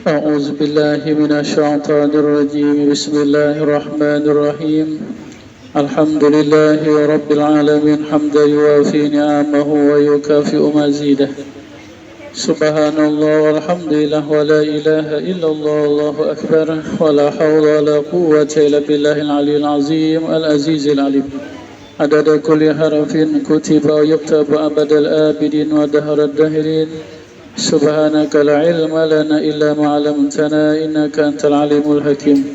أعوذ بالله من الشيطان الرجيم بسم الله الرحمن الرحيم الحمد لله رب العالمين حمدا يوافي نعمه ويكافئ مزيده سبحان الله والحمد لله ولا إله إلا الله والله أكبر ولا حول ولا قوة إلا بالله العلي العظيم العزيز العليم عدد كل حرف كتب ويكتب أبد الآبدين ودهر الداهرين سبحانك لا علم لنا إلا ما علمتنا إنك أنت العليم الحكيم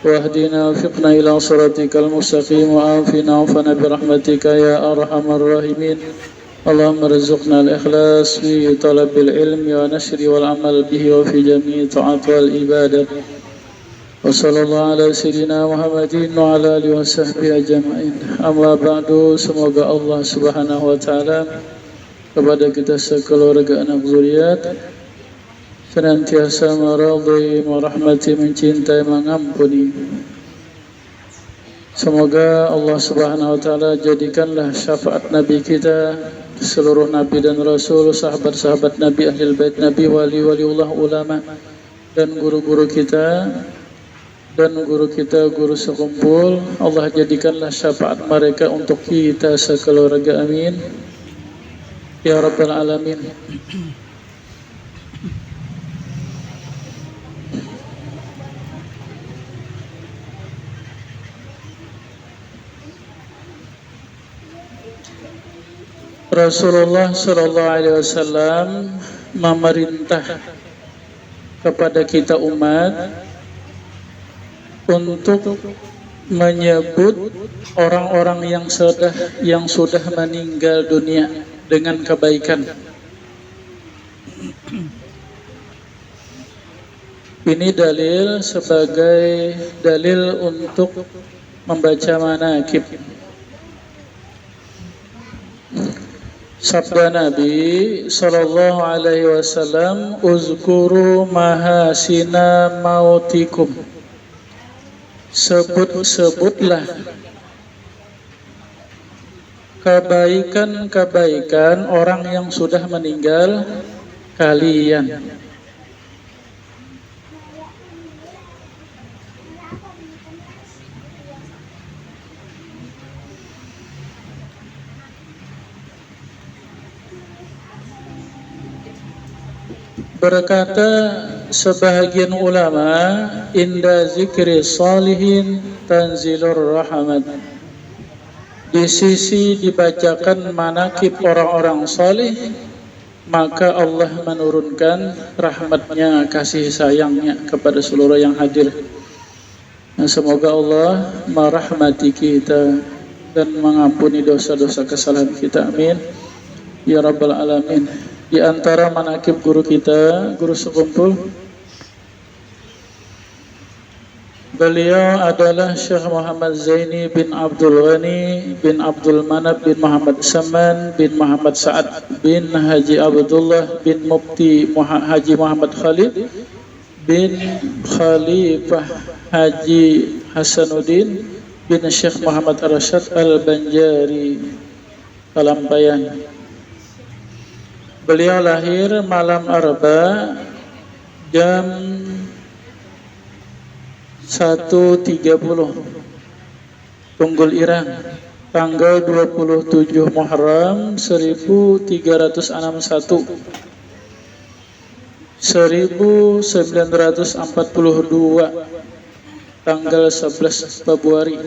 واهدنا وفقنا إلى صراطك المستقيم وعافنا وعفنا برحمتك يا أرحم الراحمين اللهم ارزقنا الإخلاص في طلب العلم ونشر والعمل به وفي جميع طاعات والعبادات وصلى الله على سيدنا Muhammadin wa ala alihi wasahbihi ajma'in. Amma ba'du, semoga Allah Subhanahu wa taala kepada kita sekeluarga anak zuriat senantiasa meridai, merahmati, mencintai, mengampuni. Semoga Allah Subhanahu wa taala jadikanlah syafaat Nabi kita, seluruh Nabi dan Rasul, sahabat-sahabat Nabi, ahli bait Nabi, wali-waliullah, ulama dan guru-guru kita dan guru kita, guru sekumpul. Allah jadikanlah syafaat mereka untuk kita sekeluarga, amin ya rabbal alamin. Rasulullah sallallahu alaihi wasallam memerintah kepada kita umat untuk menyebut orang-orang yang sudah meninggal dunia dengan kebaikan. Ini dalil sebagai dalil untuk membaca manaqib. Sabda Nabi sallallahu alaihi wasallam, "Uzkuru mahasina mautikum." Sebutlah kebaikan-kebaikan orang yang sudah meninggal kalian. Berkata sebahagian ulama, inda zikri salihin tanzilur rahmat. Di sisi dibacakan manaqib orang-orang salih, maka Allah menurunkan rahmatnya, kasih sayangnya kepada seluruh yang hadir. Nah, semoga Allah merahmati kita dan mengampuni dosa-dosa kesalahan kita, amin ya rabbal alamin. Di antara manaqib guru kita, guru sekumpul, beliau adalah Syekh Muhammad Zaini bin Abdul Ghani bin Abdul Manab bin Muhammad Saman bin Muhammad Sa'ad bin Haji Abdullah bin Mufti Haji Muhammad Khalid bin Khalifah Haji Hasanuddin bin Syekh Muhammad Arsyad Al-Banjari Kalampayan. Beliau lahir malam Arba jam 1.30 Tunggul Irang, tanggal 27 Muharram 1361 1942, tanggal 11 Februari.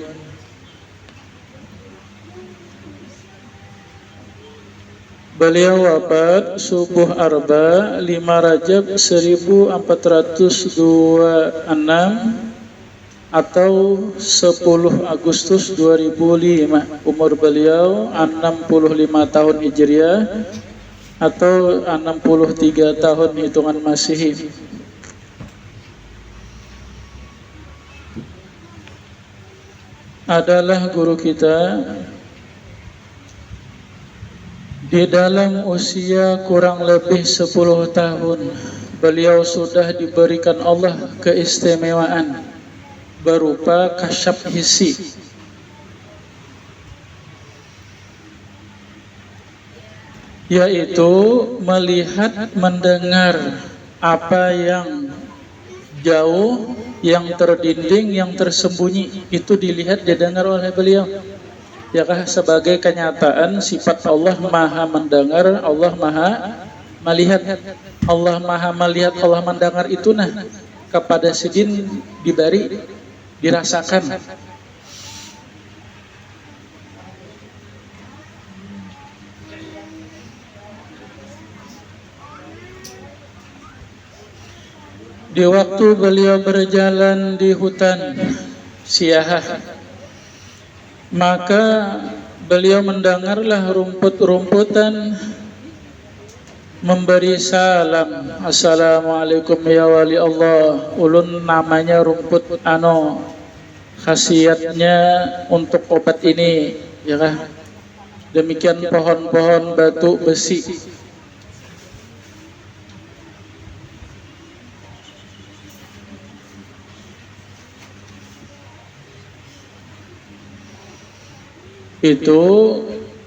Beliau wafat subuh Arba 5 Rajab 1426 atau 10 Agustus 2005. Umur beliau 65 tahun Hijriah atau 63 tahun hitungan Masehi. Adalah guru kita. Di dalam usia kurang lebih 10 tahun, beliau sudah diberikan Allah keistimewaan berupa kasyaf hissi, yaitu melihat, mendengar apa yang jauh, yang terdinding, yang tersembunyi, itu dilihat, didengar oleh beliau. Ya kah, sebagai kenyataan sifat Allah maha mendengar, Allah maha melihat. Allah maha melihat, Allah mendengar itu kepada Sidin diberi, dirasakan. Di waktu beliau berjalan di hutan Siahah, maka beliau mendengarlah rumput-rumputan memberi salam, assalamualaikum ya wali Allah. Ulun namanya rumput khasiatnya untuk obat ini, ya kah? Demikian pohon-pohon batu besi. Itu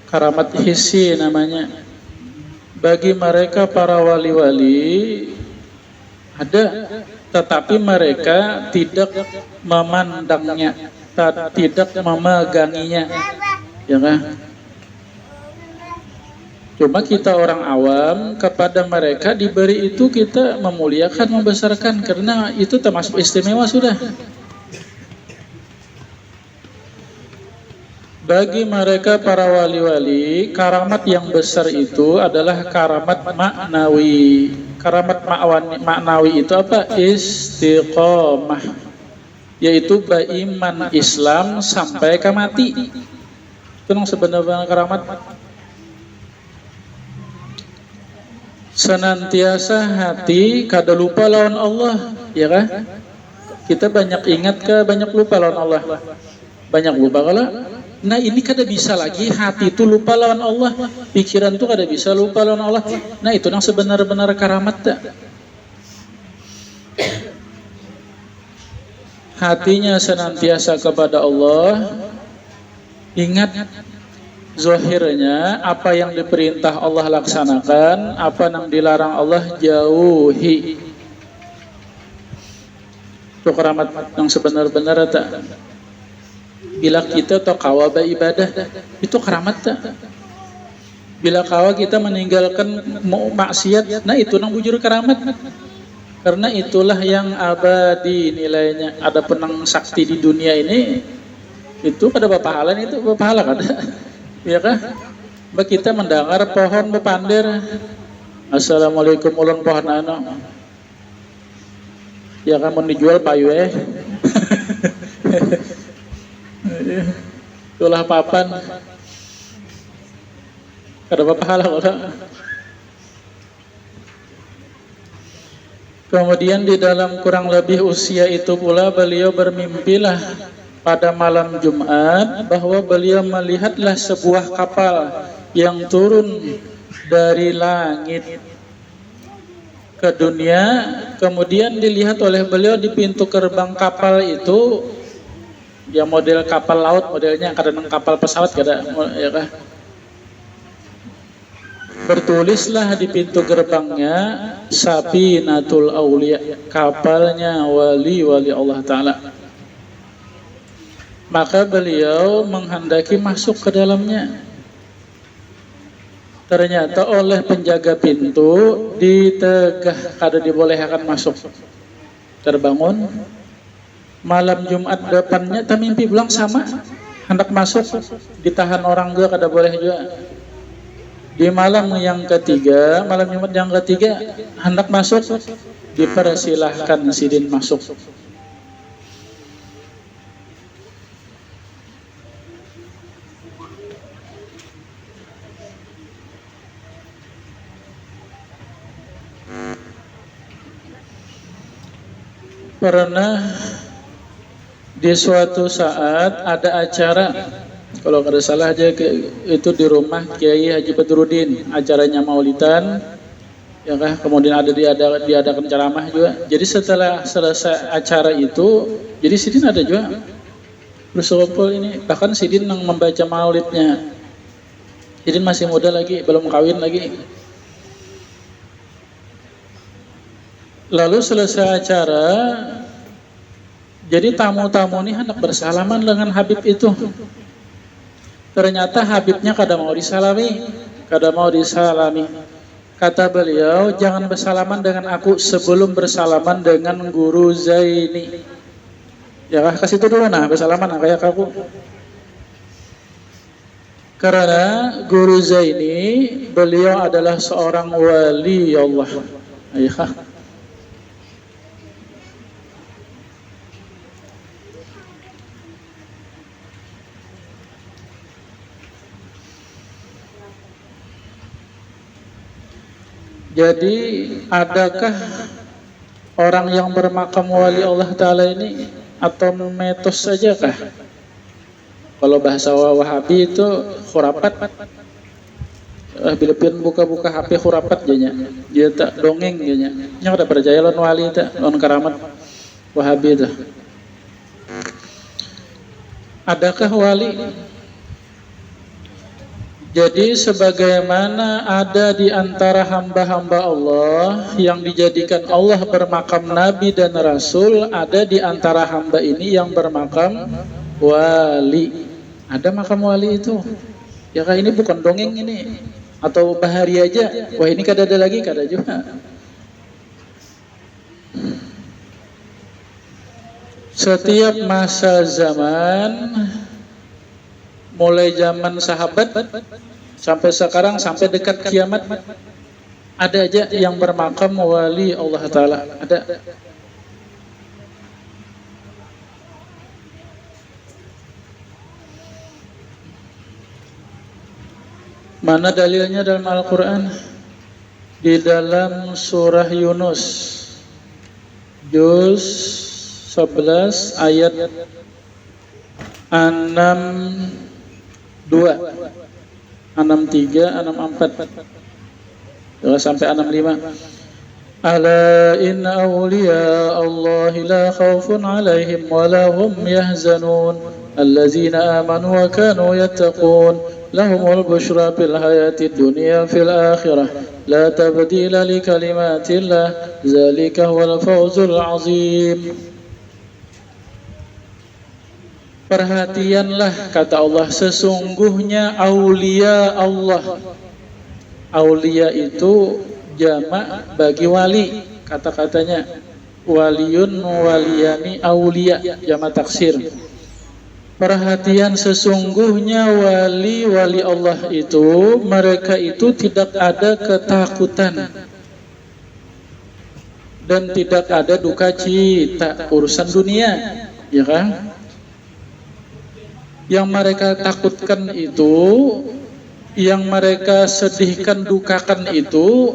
karamat hissi namanya. Bagi mereka para wali-wali ada, tetapi mereka tidak memandangnya, tidak memeganginya, ya kan? Cuma kita orang awam, kepada mereka diberi itu kita memuliakan, membesarkan, karena itu termasuk istimewa sudah. Bagi mereka para wali-wali, karamat yang besar itu adalah karamat maknawi. Karamat maknawi itu apa? Istiqomah, yaitu beriman Islam sampai ke mati. Itu yang sebenarnya karamat. Senantiasa hati kada lupa lawan Allah, ya kan? Kita banyak ingat ke banyak lupa lawan Allah. Banyak lupa kalau. Nah ini kada bisa lagi hati itu lupa lawan Allah, pikiran itu kada bisa lupa lawan Allah. Nah itu yang sebenar-benar karamat tak? Hatinya senantiasa kepada Allah, ingat zahirnya apa yang diperintah Allah laksanakan, apa yang dilarang Allah jauhi. Itu karamat yang sebenar-benar tak? Bila kita kawa beribadah, itu karamat tak? Bila kawa kita meninggalkan maksiat, nah itu nang bujur karamat. Karena itulah yang abadi nilainya. Ada penang sakti di dunia ini, itu pada pahala, itu pahala kada, ya kah? Mbak kita mendengar pohon bepandir, assalamualaikum ulun pohon ya kan mau dijual payu itulah papan kada pahala kada. Kemudian di dalam kurang lebih usia itu pula beliau bermimpilah pada malam Jumat bahwa beliau melihatlah sebuah kapal yang turun dari langit ke dunia. Kemudian dilihat oleh beliau di pintu gerbang kapal itu, dia model kapal laut, modelnya kadang kapal pesawat kada, ya kah? Bertulislah di pintu gerbangnya Safinatul Aulia, kapalnya wali-wali Allah Ta'ala. Maka beliau menghendaki masuk ke dalamnya. Ternyata oleh penjaga pintu ditegah, kada dibolehkan masuk. Terbangun malam Jumat depannya, mimpi bilang sama, hendak masuk, ditahan orang juga, kada boleh juga. Di malam yang ketiga, malam Jumat yang ketiga, hendak masuk, dipersilahkan Sidin masuk. Pernah di suatu saat ada acara, kalau kada salah aja itu di rumah Kiai Haji Badruddin, acaranya Maulidan, ya kah? Kemudian diadakan ceramah juga. Jadi setelah selesai acara itu, jadi Sidin ada juga bersumpul ini, bahkan Sidin yang membaca maulidnya. Sidin masih muda lagi, belum kawin lagi. Lalu selesai acara, jadi tamu-tamu ini hendak bersalaman dengan Habib itu. Ternyata Habibnya kada mau disalami. Kata beliau, jangan bersalaman dengan aku sebelum bersalaman dengan Guru Zaini. Ya kasih itu dulu nah, bersalaman kayak aku. Karena Guru Zaini, beliau adalah seorang wali Allah. Ayah. Jadi adakah orang yang bermakam wali Allah Ta'ala ini atau mitos saja kah? Kalau bahasa Wahabi itu khurafat. Bila pun buka-buka HP khurafat jadinya. Dia tak dongeng jadinya. Yang ada percaya lawan wali tak, lawan karamat Wahabi itu. Adakah wali? Jadi sebagaimana ada di antara hamba-hamba Allah yang dijadikan Allah bermakam Nabi dan Rasul, ada di antara hamba ini yang bermakam wali. Ada makam wali itu. Ya kah, ini bukan dongeng ini. Atau bahari aja. Wah ini kada ada lagi, kada juga. Setiap masa zaman, mulai zaman sahabat sampai sekarang, sampai dekat kiamat, ada aja yang bermakam wali Allah Ta'ala. Ada. Mana dalilnya dalam Al-Quran? Di dalam surah Yunus juz 11 ayat 62, 63, 64 sampai 65. Ala inna awliya Allah la khawfun alaihim wa la hum yahzanun allazina amanu wa kanu yattaqun lahumul bushra fil hayatid dunya fil akhirah la tabdila li kalimatillah zalika huwal fawzul azim. Perhatianlah, kata Allah, sesungguhnya aulia Allah. Aulia itu jamak bagi wali, kata-katanya waliyun, waliyani, aulia, jamak taksir. Perhatian, sesungguhnya wali-wali Allah itu, mereka itu tidak ada ketakutan dan tidak ada duka cita urusan dunia, ya kan? Yang mereka takutkan itu, yang mereka sedihkan, dukakan itu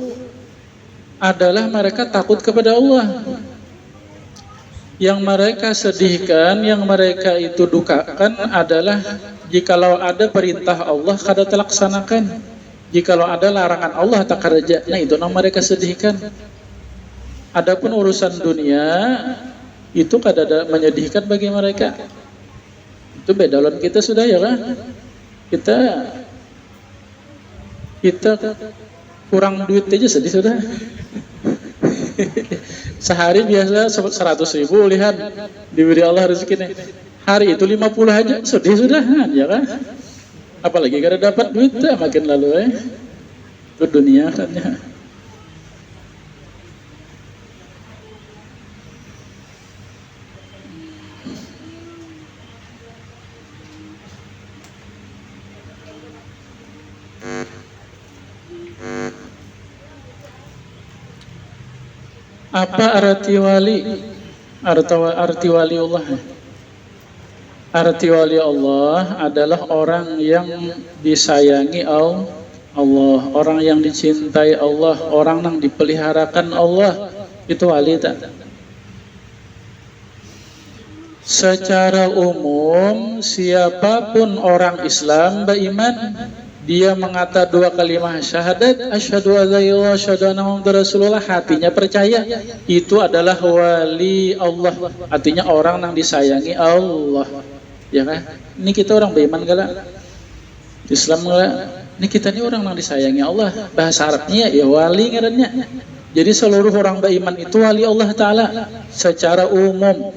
adalah mereka takut kepada Allah. Yang mereka sedihkan, yang mereka itu dukakan adalah jikalau ada perintah Allah kada terlaksanakan, jikalau ada larangan Allah tak kerja. Nah itu yang mereka sedihkan. Adapun urusan dunia itu kada ada menyedihkan bagi mereka. Itu beda lawan kita sudah, ya kan? Kita kurang duit aja sedih sudah. Sehari biasa 100.000, lihat diberi Allah rezekinya. Hari itu 50 aja sedih sudah, ya kan? Apalagi kada dapat duit, makin lalu itu dunia kan ya. Apa arti wali? Arti wali Allah. Arti wali Allah adalah orang yang disayangi Allah, orang yang dicintai Allah, orang yang dipeliharakan Allah. Itu wali tak? Secara umum, siapapun orang Islam beriman, dia mengata dua kalimat syahadat, asyhadu alla ilaha illallah, asyhadu anna muhammadar rasulullah, hatinya percaya, itu adalah wali Allah. Artinya orang yang disayangi Allah, ya kan? Ini kita orang beriman gala, Islam gala. Ini kita ini orang yang disayangi Allah. Bahasa Arabnya ya wali ngarannya. Jadi seluruh orang beriman itu wali Allah Ta'ala secara umum.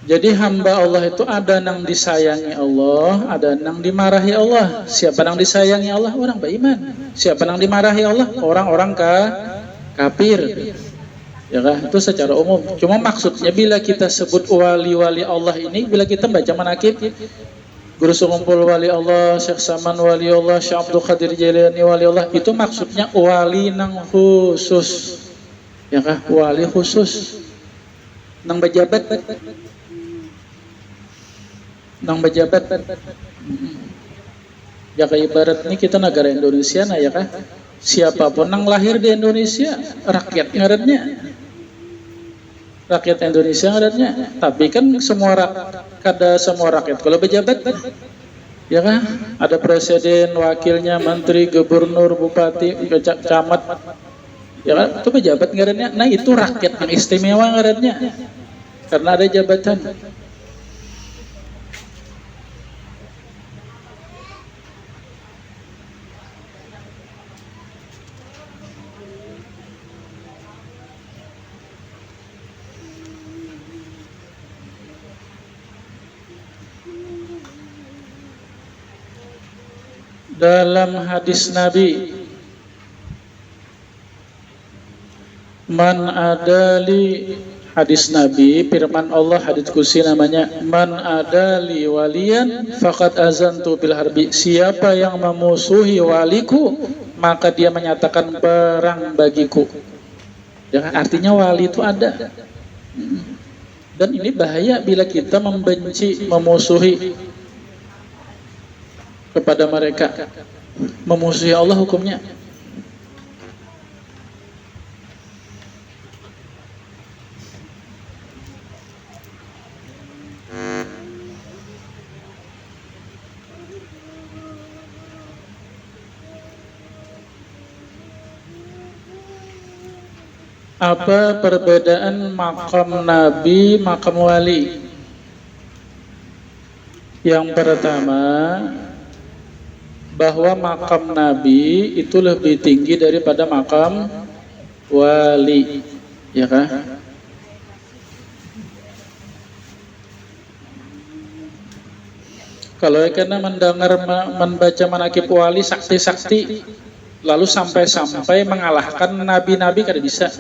Jadi hamba Allah itu ada yang disayangi Allah, ada yang dimarahi Allah. Siapa yang disayangi Allah? Orang beriman. Siapa yang dimarahi Allah? Orang-orang kafir. Ya kan? Itu secara umum. Cuma maksudnya bila kita sebut wali-wali Allah ini, bila kita baca manaqib Guru Sukumpul wali Allah, Syekh Saman wali Allah, Syekh Abdul Qadir Jailani wali Allah, itu maksudnya wali nang khusus. Ya kan? Wali khusus. Nang pejabat. Nang pejabat. Ya kayak ibarat ini kita negara Indonesia nah ya kan. Siapapun nang lahir di Indonesia rakyat ngarannya. Rakyat Indonesia ngarannya. Tapi kan semua rakyat kalau pejabat ya kan ada presiden, wakilnya, menteri, gubernur, bupati, camat. Ya kan itu pejabat ngarannya. Nah itu rakyat yang istimewa ngarannya. Karena ada jabatan. Dalam hadis Nabi, man adali, hadis Nabi, firman Allah, hadis kursi namanya, man adali waliyan faqad azantu bil harbi. Siapa yang memusuhi waliku, maka dia menyatakan perang bagiku. Jangan, artinya wali itu ada. Dan ini bahaya bila kita membenci, memusuhi kepada mereka. Memusuhi Allah hukumnya. Apa perbedaan makam Nabi, makam wali? Yang pertama, bahwa makam Nabi itu lebih tinggi daripada makam wali, ya kan? Kalau karena mendengar membaca manaqib wali, sakti-sakti, lalu sampai mengalahkan nabi-nabi kada bisa,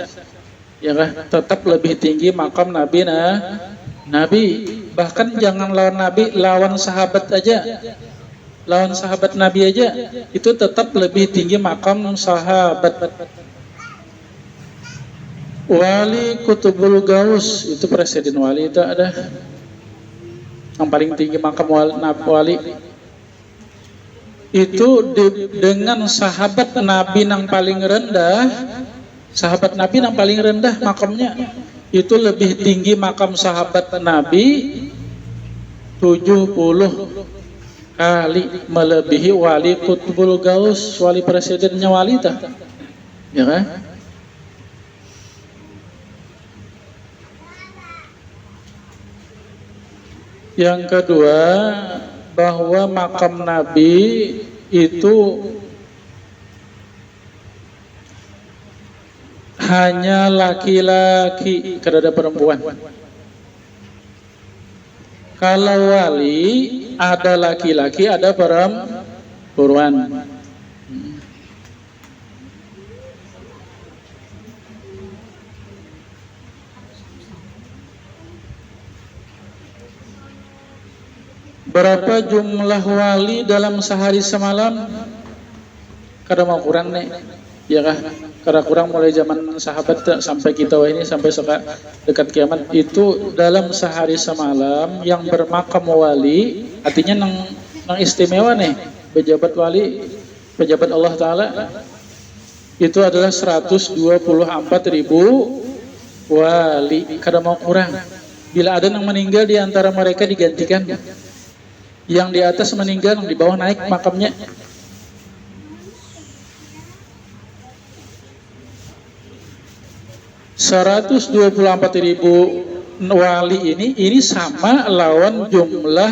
ya kan? Tetap lebih tinggi makam Nabi. Nabi bahkan jangan lawan Nabi, lawan sahabat aja. Lawan sahabat Nabi aja itu tetap lebih tinggi makam sahabat. Wali Kutubul Gaus itu presiden wali itu ada yang paling tinggi makam wali. Itu dengan sahabat Nabi yang paling rendah, sahabat Nabi yang paling rendah makamnya itu lebih tinggi makam sahabat Nabi 70 kali melebihi wali Kutubul Gaus, wali presidennya wali tak, ya kan? Yang kedua, bahwa makam Nabi itu hanya laki-laki, kada ada perempuan. Kalau wali ada laki-laki, ada perempuan. Berapa jumlah wali dalam sehari semalam? Kada mau kurang nih, ya kah? Kada kurang mulai zaman sahabat sampai kita ini sampai dekat kiamat itu dalam sehari semalam yang bermakam wali, artinya nang istimewa nih, pejabat wali, pejabat Allah Ta'ala itu adalah 124.000 wali. Kada mau kurang. Bila ada yang meninggal di antara mereka digantikan, yang di atas meninggal, yang di bawah naik makamnya. ...124.000 wali ini sama lawan jumlah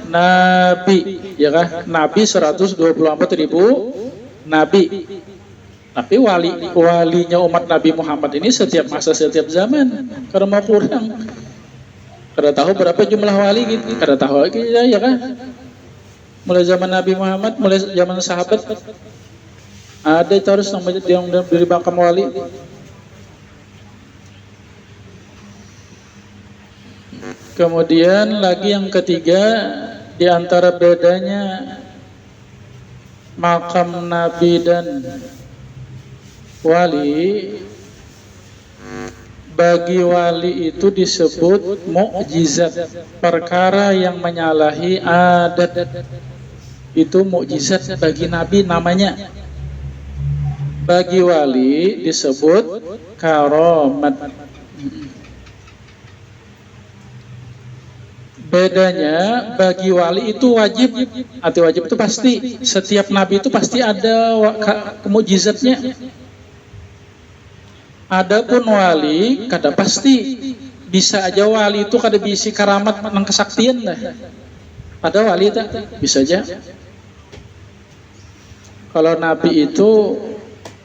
nabi, ya kan? Nabi 124.000 nabi. Tapi walinya umat Nabi Muhammad ini setiap masa, setiap zaman. Karena mau kurang, kada tahu berapa jumlah wali gitu, kada tahu lagi ya kan. Mulai zaman Nabi Muhammad, mulai zaman sahabat, ada terus yang dari makam wali. Kemudian lagi yang ketiga, di antara bedanya makam Nabi dan wali, bagi wali itu disebut mukjizat, perkara yang menyalahi adat. Itu mukjizat bagi Nabi namanya. Bagi wali disebut karomat. Bedanya, bagi wali itu wajib, arti wajib itu pasti. Setiap nabi itu pasti ada mukjizatnya. Adapun wali kada pasti. Bisa aja wali itu kada bisi karamat nang kesaktian lah. Ada wali tak bisa aja. Kalau nabi itu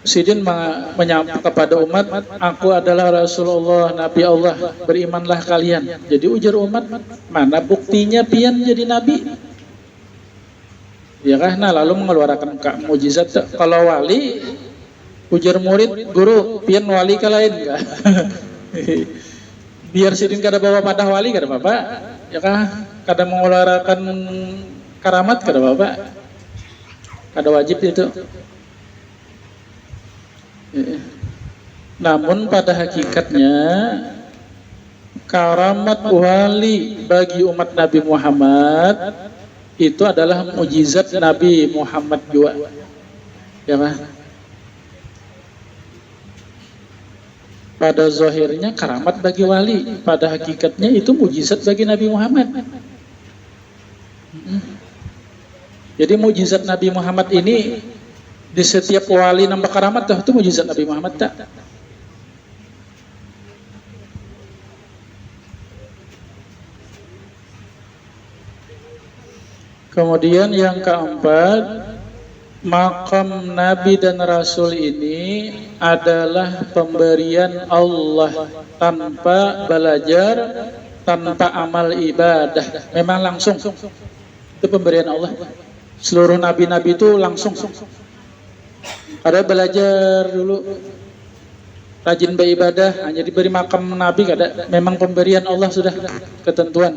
Sidin menyampaikan kepada umat, aku adalah Rasulullah, Nabi Allah, berimanlah kalian. Jadi ujar umat, mana buktinya pian jadi nabi? Ya kan, nah lalu mengeluarkan mujizat. Kalau wali, ujar murid, guru, pian wali ke lain enggak? Biar Sidin kada bawa padah wali kada apa-apa. Ya kan, kada mengeluarkan karamat kada apa-apa. Kada wajib itu. Namun pada hakikatnya karamat wali bagi umat Nabi Muhammad itu adalah mukjizat Nabi Muhammad juga. Ya kan? Pada zahirnya karamat bagi wali, pada hakikatnya itu mukjizat bagi Nabi Muhammad. Jadi mukjizat Nabi Muhammad ini di setiap wali nambah karamat itu mujizat Nabi Muhammad tak? Kemudian yang keempat, makam Nabi dan Rasul ini adalah pemberian Allah tanpa belajar, tanpa amal ibadah. Memang langsung. Itu pemberian Allah. Seluruh nabi-nabi itu langsung. Ada belajar dulu, rajin beribadah, hanya diberi makam Nabi kada. Memang pemberian Allah sudah ketentuan.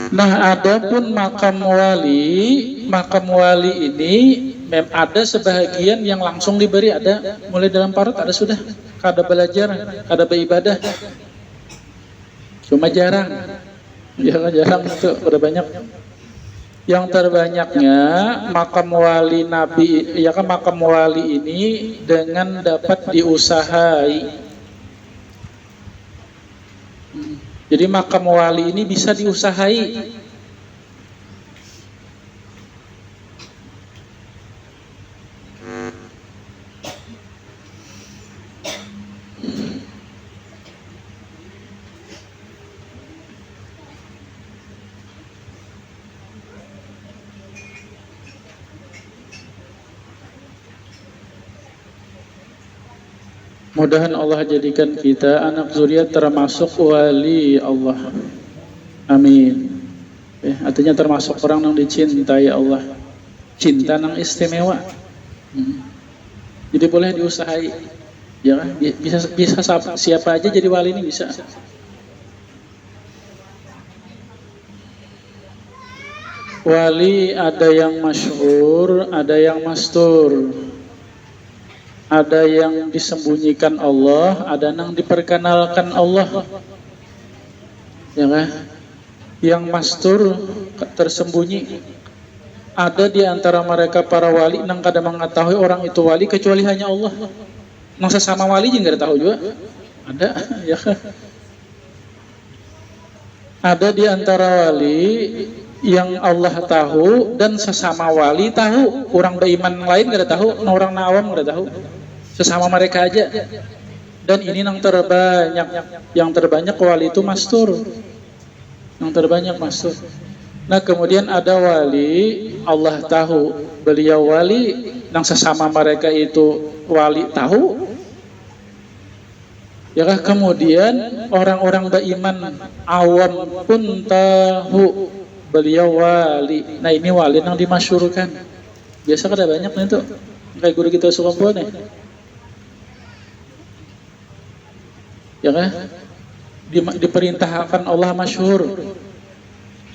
Nah, adapun makam wali ini ada sebahagian yang langsung diberi, ada mulai dalam parut ada sudah, kada belajar, kada beribadah. Cuma jarang, jarang itu udah banyak. Yang terbanyaknya makam wali Nabi, ya kan, makam wali ini dengan dapat diusahai. Jadi makam wali ini bisa diusahai. Mudahan Allah jadikan kita anak zuriat termasuk wali Allah. Amin. Artinya termasuk orang yang dicintai Allah. Cinta yang istimewa. Jadi boleh diusahai. Ya, bisa siapa aja jadi wali ini bisa. Wali ada yang masyhur, ada yang mastur. Ada yang disembunyikan Allah, ada yang diperkenalkan Allah. Ya kan? Yang mastur tersembunyi. Ada di antara mereka para wali nang kada mengetahui orang itu wali kecuali hanya Allah. Nang sesama wali juga kada tahu juga. Ada, ya kan? Ada di antara wali yang Allah tahu dan sesama wali tahu. Orang beriman lain kada tahu, orang awam kada tahu. Sesama mereka aja. Dan ini yang terbanyak. Yang terbanyak wali itu mastur. Yang terbanyak mastur. Nah kemudian ada wali, Allah tahu beliau wali, yang sesama mereka itu wali tahu. Ya kah? Kemudian orang-orang beriman awam pun tahu beliau wali. Nah ini wali yang dimasyhurkan. Biasa kan ada banyak nih tuh, kayak guru kita sekompol nih. Ya kah? Diperintahkan Allah masyhur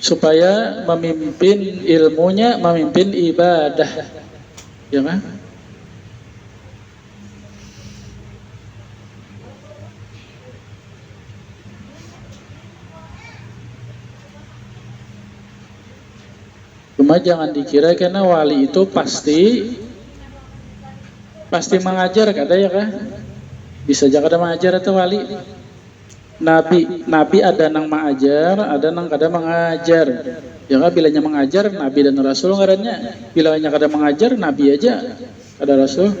supaya memimpin ilmunya, memimpin ibadah, ya kan? Cuma jangan dikira karena wali itu pasti mengajar, kada ya kan? Bisa aja kada mengajar atau wali. Nabi ada nang mengajar, ada nang kada mengajar. Ya kan, bilanya mengajar Nabi dan Rasul ngarannya. Bilanya kada mengajar Nabi aja, kada Rasul.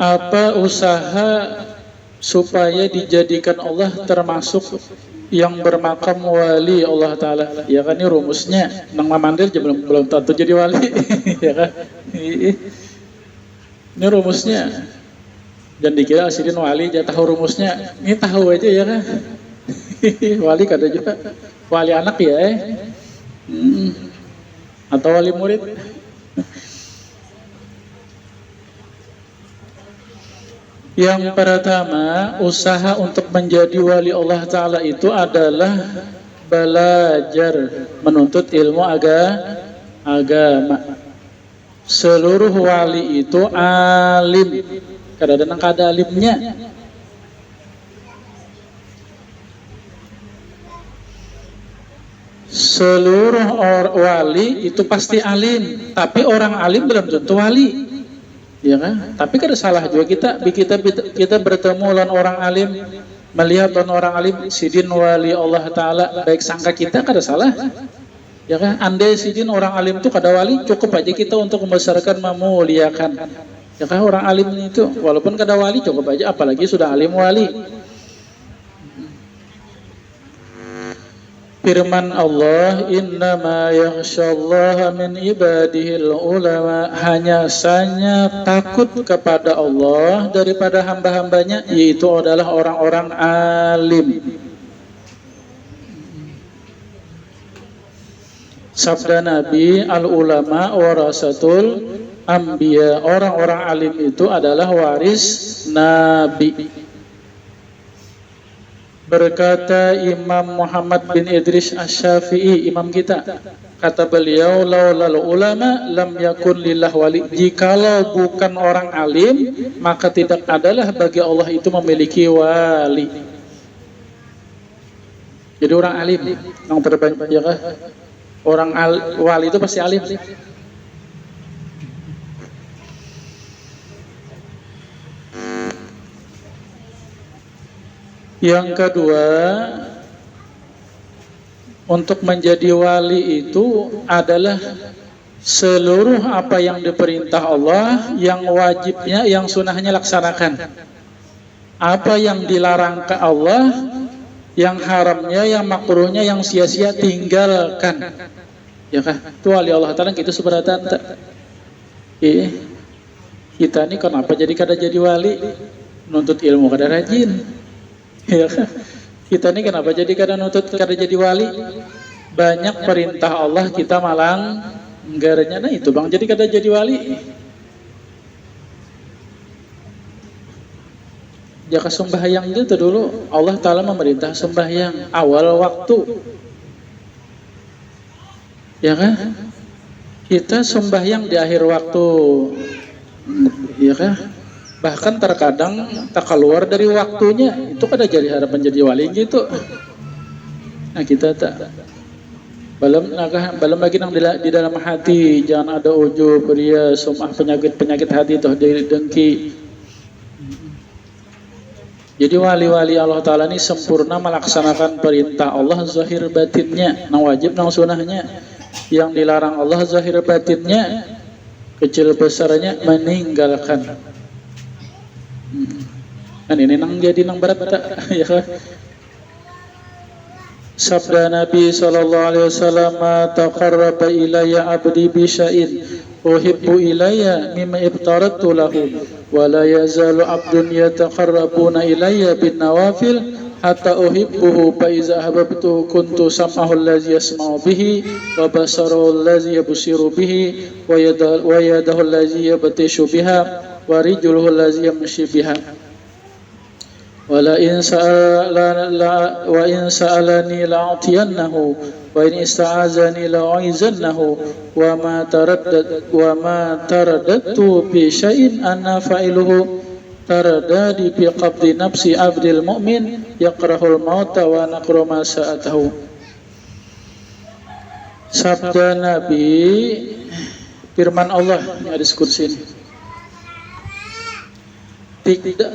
Apa usaha supaya dijadikan Allah termasuk yang bermakam wali Allah Ta'ala? Ya kan ini rumusnya, nang mamandil belum tentu jadi wali. Ya kan, ini rumusnya. Dan dikira asidin wali, dia tahu rumusnya. Ini tahu aja ya kan. Wali kada juga, wali anak ya atau wali murid. Yang pertama, usaha untuk menjadi wali Allah Ta'ala itu adalah belajar menuntut ilmu agama. Seluruh wali itu alim, kadang-kadang kada alimnya. Seluruh wali itu pasti alim, tapi orang alim belum tentu wali. Ya kan? Tapi kada salah juga kita bertemu dengan orang alim, melihat orang alim sidin wali Allah Ta'ala, baik sangka kita kada salah. Ya kan? Andai sidin orang alim itu kada wali, cukup aja kita untuk membesarkan, memuliakan. Ya kan, orang alim itu walaupun kada wali cukup aja, apalagi sudah alim wali. Firman Allah, innama yakhsyallaha min ibadihil ulama, hanya saja takut kepada Allah daripada hamba-hambanya, yaitu adalah orang-orang alim. Sabda Nabi, al-ulama warasatul anbiya, orang-orang alim itu adalah waris Nabi. Berkata Imam Muhammad bin Idris Asy-Syafi'i, imam kita, kata beliau, laulal ulama lam yakun lillah wali, jikalau bukan orang alim maka tidak adalah bagi Allah itu memiliki wali. Jadi orang alim yang terbanyak, ya kan? Orang wali itu pasti alim. Yang kedua, untuk menjadi wali itu adalah seluruh apa yang diperintah Allah, yang wajibnya, yang sunahnya laksanakan. Apa yang dilarang ke Allah, yang haramnya, yang makruhnya, yang sia-sia tinggalkan. Ya kan? Itu wali Allah Ta'ala gitu seberatan. Kita ini kenapa jadi kada jadi wali? Nuntut ilmu kada rajin. Ya, kita ini kenapa jadi kada nutut, kada jadi wali? Banyak perintah Allah kita malang nggaranya, nah itu bang jadi kada jadi wali. Jaka sembahyang itu dulu Allah Ta'ala memerintah sembahyang awal waktu, ya kan? Kita sembahyang di akhir waktu, ya kan? Bahkan terkadang tak keluar dari waktunya, itu kada jadi harapan jadi wali gitu. Nah kita tak belum lagi nang di dalam hati, jangan ada ujub, ria, sum'ah, penyakit hati toh dari dengki. Jadi wali-wali Allah Ta'ala ini sempurna melaksanakan perintah Allah zahir batinnya, nang wajib nang sunahnya, yang dilarang Allah zahir batinnya. kecil besarnya meninggalkan. Kan ini nang jadi nang berat ya kan? Sabda Nabi sallallahu alaihi wasallam, taqarraba ilayya 'abdi bi syai'in uhibbu ilayya mimma ibtaratu lahu wa la yazalu 'abdun yataqarrabuna ilayya bin nawafil hatta uhibbuhu fa iza ahbabtuhu kuntu sam'ahu allazi yasma'u bihi wa basarahu allazi yabsiru bihi wa yadahu allazi yabtishu biha wa rijluhu allazi yamshi biha. وَلَئِنْ سَأَلَنِي لَأُعْطِيَنَّهُ وَإِنْ اسْتَعَاذَنِي لَأُعِيذَنَّهُ وَمَا تَرَدَّدتُّ بِشَيْءٍ أَنَا فَاعِلُهُ تَرَدَّدِي بِقَبْضِ نَفْسِ عَبْدِ الْمُؤْمِنِ يَكْرَهُ الْمَوْتَ وَنَكْرُ مَا سَأَتَهُ. Sabda Nabi, firman Allah di hadis kursi ini,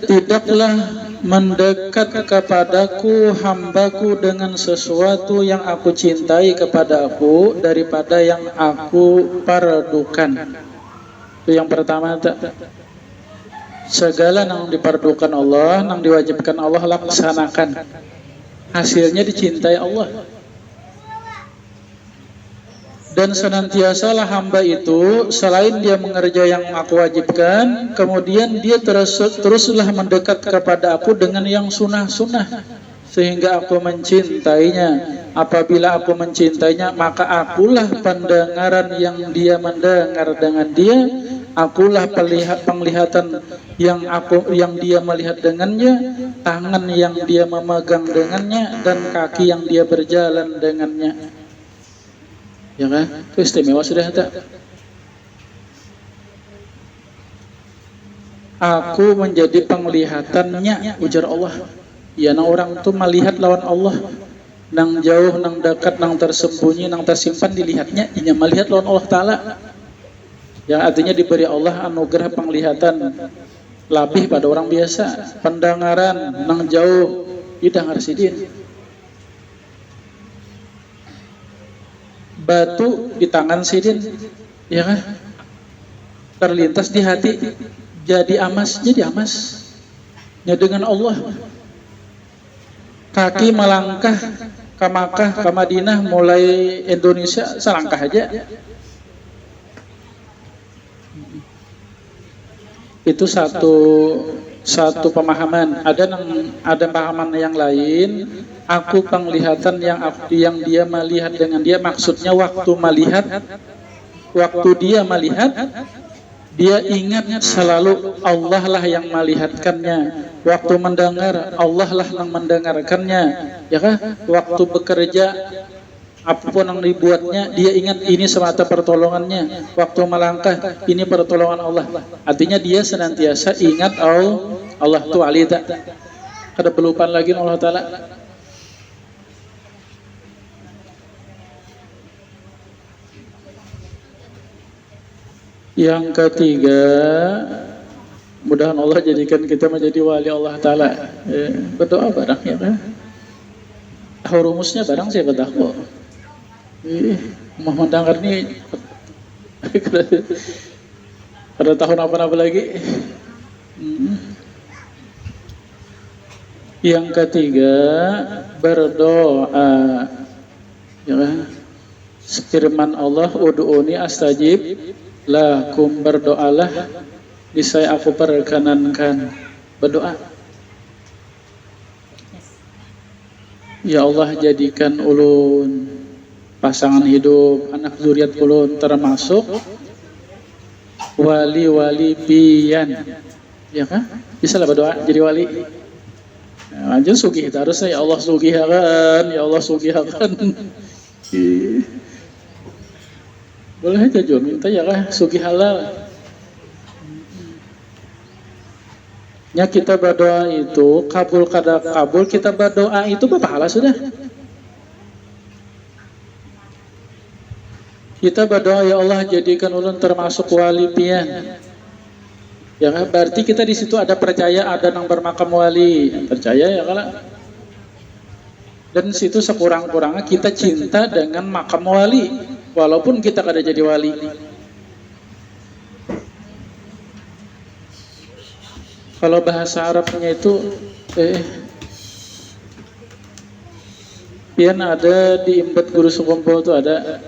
tidaklah mendekat kepadaku hambaku dengan sesuatu yang aku cintai kepada aku daripada yang aku pardukan. Itu yang pertama. Segala yang dipardukan Allah, yang diwajibkan Allah laksanakan. Hasilnya dicintai Allah. Dan senantiasalah hamba itu selain dia mengerjakan yang aku wajibkan, kemudian dia teruslah mendekat kepada aku dengan yang sunnah-sunnah sehingga aku mencintainya. Apabila aku mencintainya, maka akulah pendengaran yang dia mendengar dengan dia, akulah penglihatan yang dia melihat dengannya, tangan yang dia memegang dengannya, dan kaki yang dia berjalan dengannya. Ya kan? Itu istimewa sudah tak? Aku menjadi penglihatannya, ujar Allah. Ya, nang orang itu melihat lawan Allah, nang jauh, nang dekat, nang tersembunyi, nang tersimpan dilihatnya, ia melihat lawan Allah Ta'ala. Yang artinya diberi Allah anugerah penglihatan lebih pada orang biasa, pendengaran nang jauh, didengar sidin. Batu di tangan sidin, ya kan? Terlintas di hati, jadi amas. Ya dengan Allah. Kaki melangkah ke Makkah, ke Madinah, mulai Indonesia selangkah aja. Itu satu pemahaman. Ada pemahaman yang lain. Aku penglihatan yang dia melihat dengan dia, maksudnya waktu dia melihat, dia ingat selalu Allah lah yang melihatkannya. Waktu mendengar, Allah lah yang mendengarkannya. Ya kan? Waktu bekerja, apapun yang dibuatnya, dia ingat ini semata pertolongannya. Waktu melangkah, ini pertolongan Allah. Artinya dia senantiasa ingat Allah tu alita. Kada pelupaan lagi Allah Ta'ala. Yang ketiga, mudah Allah jadikan kita menjadi wali Allah Ta'ala. Berdoa barang ya kan? Rumusnya barang saya berdoa. Muhammad Dangkar ini pada tahun apa lagi? Yang ketiga, berdoa. Ya kan? Firman Allah, ud'uni astajib lakum, berdoalah niscaya aku perkenankan. Berdoa, ya Allah jadikan ulun pasangan hidup, anak zuriat ulun termasuk wali-wali pian. Ya kan? Bisa lah berdoa jadi wali. Lanjut sugih harus ya Allah sugihakan, ya Allah sugihakan. Boleh aja jual minta ya kan sugih halal. Ya kita berdoa itu kabul kada kabul, kita berdoa itu berpahala sudah. Kita berdoa ya Allah jadikan ulun termasuk wali pian. Ya kan berarti kita di situ ada percaya ada nang bermakam wali, percaya ya kalau. Dan situ sekurang-kurangnya kita cinta dengan makam wali, walaupun kita kada jadi wali. Kalau bahasa Arabnya itu pian ada di Imbat Guru Sukumpul itu ada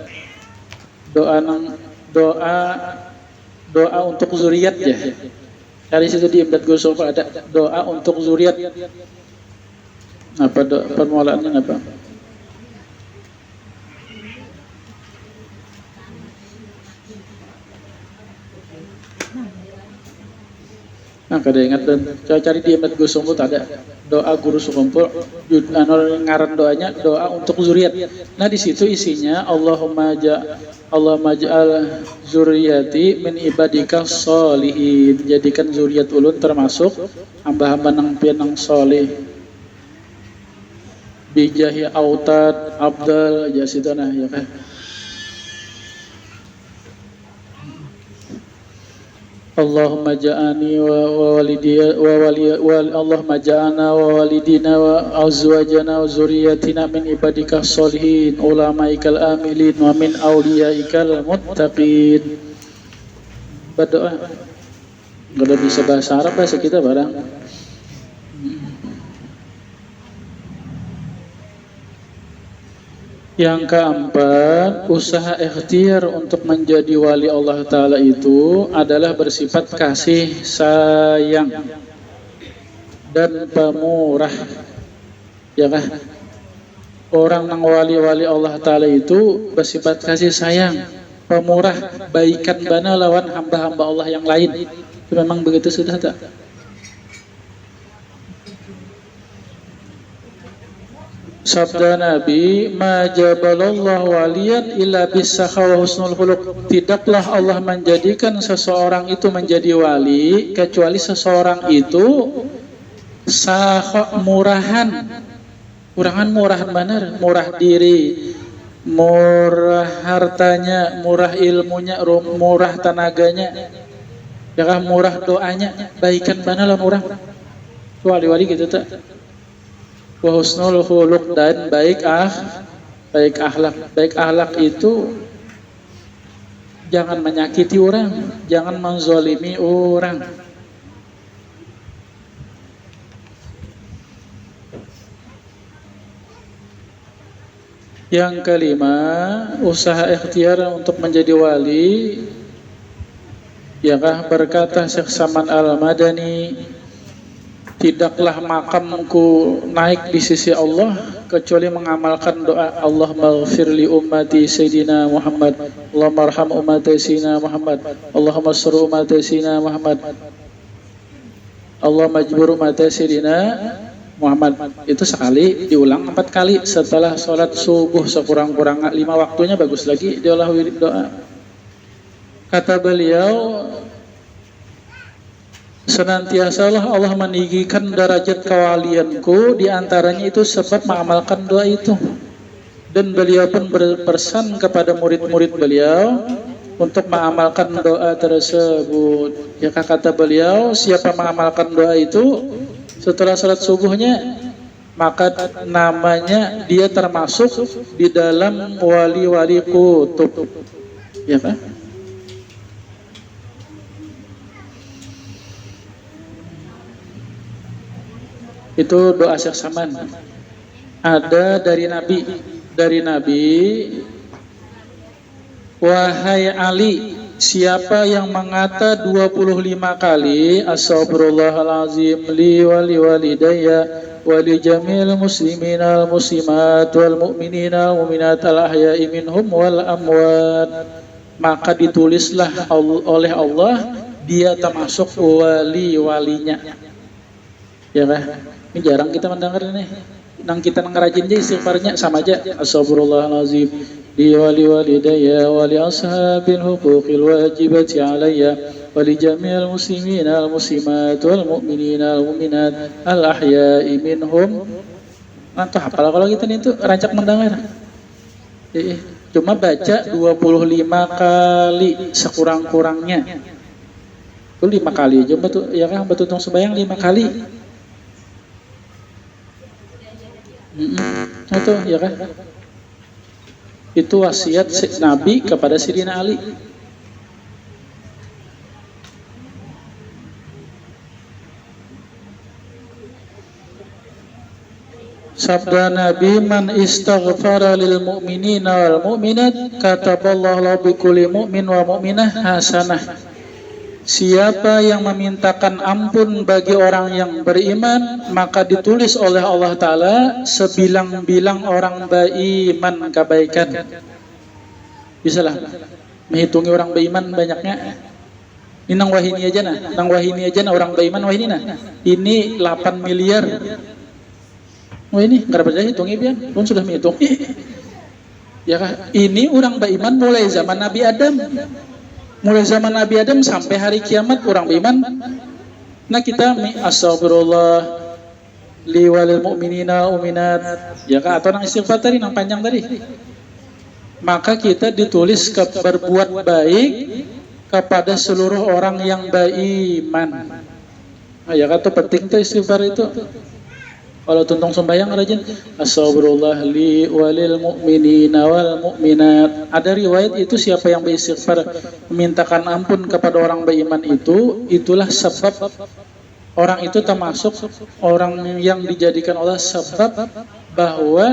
doa doa untuk zuriat ya. Dari situ di Imbat Guru Sukumpul ada doa untuk zuriat. Apa permulaannya apa? Nah, kada ingat dan saya cari di Imbat Guru Sukumpul ada doa Guru Sukumpul, ngaran doanya doa untuk zuriat. Nah di situ isinya Allahumma ja'al zuriyati min ibadika sholihin. Jadikan zuriat ulun termasuk hamba-hamba nang pian nang soleh. Bijahi autad abdal jasidana ya kan. Allahumma ja'ani wa walidina Allahumma ja'ana wa walidina wa azwajana wa zuriyatina min ibadika sholihin ulamaikal amilin wa min awliyaikal muttaqin. Berdoa enggak bisa bahasa Arab, bahasa kita barang. Yang keempat, usaha ikhtiar untuk menjadi wali Allah Ta'ala itu adalah bersifat kasih sayang dan pemurah. Ya kan? Orang yang wali-wali Allah Ta'ala itu bersifat kasih sayang, pemurah, baikan bana lawan hamba-hamba Allah yang lain. Itu memang begitu sudah tak? Sabda Nabi, ma jabalallahu waliyan illa bisakha wa husnul khuluq. Tidaklah Allah menjadikan seseorang itu menjadi wali kecuali seseorang itu sakha, murahan benar, murah diri, murah hartanya, murah ilmunya, murah tenaganya, ya kan, murah doanya, baikan bana lawan orang. Wali-wali gitu tak? Wa husnul khuluq, dan baik akhlak. Baik akhlak itu jangan menyakiti orang, jangan menzalimi orang. Yang kelima, usaha ikhtiar untuk menjadi wali. Yakah berkata Syekh Saman Al-Madani, tidaklah makamku naik di sisi Allah kecuali mengamalkan doa Allahumma ghfir li ummati Sayyidina Muhammad, Allahumma arham ummati Sayyidina Muhammad, Allahumma sur ummati Sayyidina Muhammad, Allahumma jbur ummati Sayyidina Muhammad. Itu sekali diulang 4 kali setelah sholat subuh sekurang-kurangnya 5 waktunya, bagus lagi diolah wirid doa. Kata beliau, senantiasalah Allah meninggikan derajat kewalianku, diantaranya itu sebab mengamalkan doa itu. Dan beliau pun berpesan kepada murid-murid beliau untuk mengamalkan doa tersebut. Ya, kata beliau, siapa mengamalkan doa itu setelah salat subuhnya, maka namanya dia termasuk di dalam wali-wali kutub. Ya kan? Itu doa Syekh Saman. Ada dari Nabi, wahai Ali, siapa yang mengata 25 kali astagfirullahalazim li wali walidayya wali jamil muslimin al muslimat wal mu'minin al mu'minat al ahya'i minhum wal amwat, maka ditulislah oleh Allah dia termasuk wali-walinya. Ya kan? Ini jarang kita mendengar ini. Nang kita ngerajin aja istighfarnya sama aja. Astagfirullahalazim li wali walidayya wali ashabil huquqil wajibati alayya wali jami'il muslimin al muslimat wal mu'minin al mu'minat al ahya'i minhum. Nanti hafal kalau kita itu rancak mendengar. Cuma baca 25 kali sekurang-kurangnya. Itu 5 kali aja betul, ya kan, betul sembahyang 5 kali. Itu ya kan, itu wasiat Nabi kepada Sayyidina Ali. Sabda Nabi, man istaghfara lil mu'minina wal mu'minat kataballahu lahu bi kulli mu'min wa mu'minah hasanah. Siapa yang memintakan ampun bagi orang yang beriman, maka ditulis oleh Allah Ta'ala sebilang-bilang orang beriman kebaikan. Bisalah menghitungi orang beriman banyaknya. Ini nang wahini aja nah, orang beriman wahini nah. Ini 8 miliar. Oh ini nggak percaya hitungi biar, pun sudah menghitung. Ya kah? Ini orang beriman mulai zaman Nabi Adam. Mulai zaman Nabi Adam sampai hari kiamat orang beriman. Nah kita astagfirullah li walil mu'minina uminat. Ya kah? Atau nang istighfar tadi nang panjang tadi. Maka kita ditulis berbuat baik kepada seluruh orang yang beriman. Nah, ya kata penting tuh istighfar itu. Kalau tuntung sembahyang rajin astagfirullah li walil mu'minina wal mu'minat. Ada riwayat itu siapa yang beristighfar memintakan ampun kepada orang beriman itu, itulah sebab orang itu termasuk orang yang dijadikan Allah sebab bahwa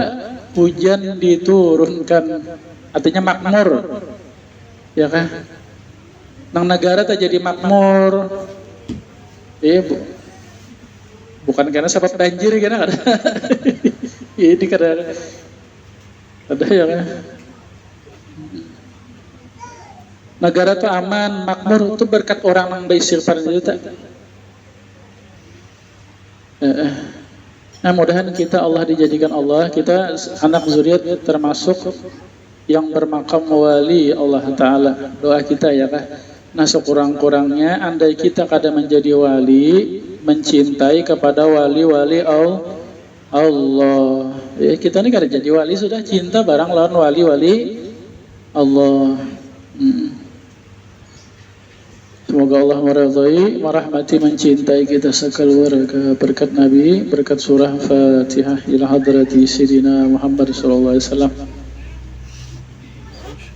hujan diturunkan. Artinya makmur. Ya kan? Nang negara tak jadi makmur. Bukan karena sebab banjir karena ada. Ini karena ada ya kan. Negara tuh aman, makmur itu berkat orang yang beristighfar itu tak. Nah, mudahan kita Allah dijadikan Allah, kita anak zuriat termasuk yang bermakam wali Allah Ta'ala. Doa kita ya kan. Nah, sekurang-kurangnya andai kita kada menjadi wali, mencintai kepada wali-wali Allah. Ya, kita ini kada jadi wali sudah cinta barang lawan wali-wali Allah. Semoga Allah meridhai, merahmati, mencintai kita sekeluarga berkat Nabi, berkat surah Fatihah ila hadrati Sayyidina Muhammad sallallahu alaihi wasallam.